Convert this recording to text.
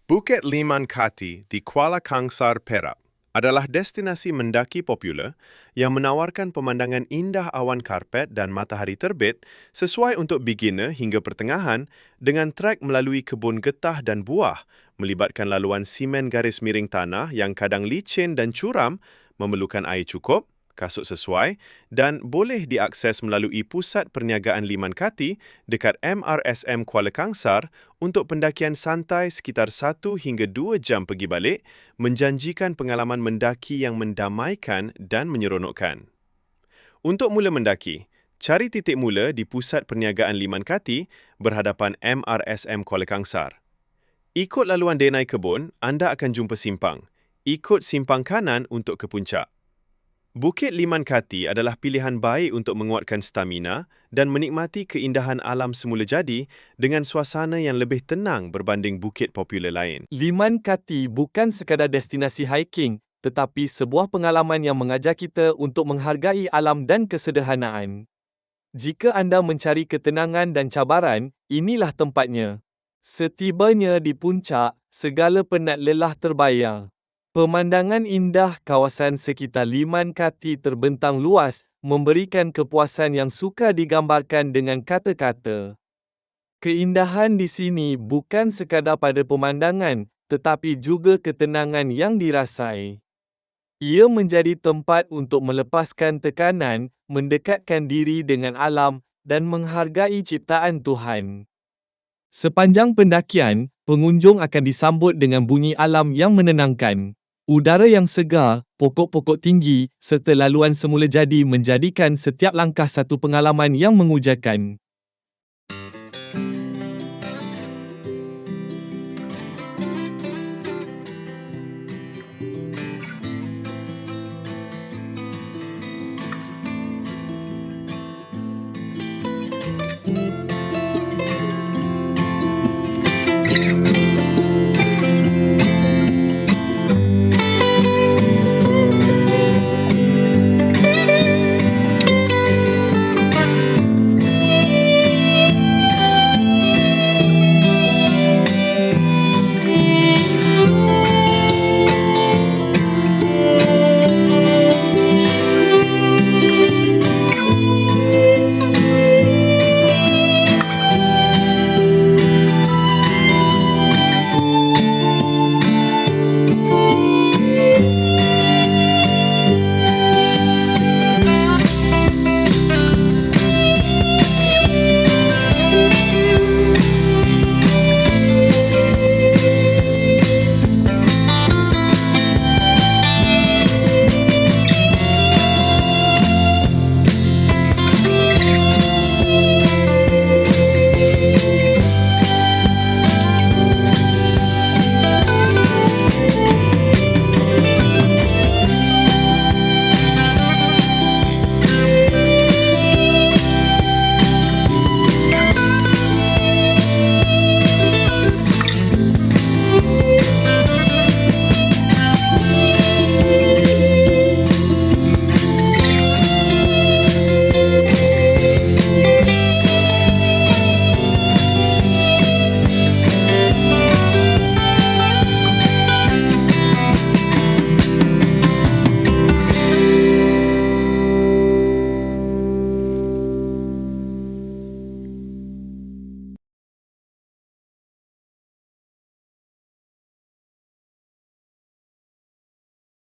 Bukit Liman Kati di Kuala Kangsar, Perak adalah destinasi mendaki popular yang menawarkan pemandangan indah awan karpet dan matahari terbit sesuai untuk beginner hingga pertengahan dengan trek melalui kebun getah dan buah melibatkan laluan simen garis miring tanah yang kadang licin dan curam, memerlukan air cukup, kasut sesuai dan boleh diakses melalui Pusat Perniagaan Liman Kati dekat MRSM Kuala Kangsar untuk pendakian santai sekitar 1 hingga 2 jam pergi balik, menjanjikan pengalaman mendaki yang mendamaikan dan menyeronokkan. Untuk mula mendaki, cari titik mula di Pusat Perniagaan Liman Kati berhadapan MRSM Kuala Kangsar. Ikut laluan denai kebun, anda akan jumpa simpang. Ikut simpang kanan untuk ke puncak. Bukit Liman Kati adalah pilihan baik untuk menguatkan stamina dan menikmati keindahan alam semula jadi dengan suasana yang lebih tenang berbanding bukit popular lain. Liman Kati bukan sekadar destinasi hiking, tetapi sebuah pengalaman yang mengajar kita untuk menghargai alam dan kesederhanaan. Jika anda mencari ketenangan dan cabaran, inilah tempatnya. Setibanya di puncak, segala penat lelah terbayar. Pemandangan indah kawasan sekitar Liman Kati terbentang luas, memberikan kepuasan yang sukar digambarkan dengan kata-kata. Keindahan di sini bukan sekadar pada pemandangan, tetapi juga ketenangan yang dirasai. Ia menjadi tempat untuk melepaskan tekanan, mendekatkan diri dengan alam, dan menghargai ciptaan Tuhan. Sepanjang pendakian, pengunjung akan disambut dengan bunyi alam yang menenangkan. Udara yang segar, pokok-pokok tinggi, serta laluan semula jadi menjadikan setiap langkah satu pengalaman yang mengujakan.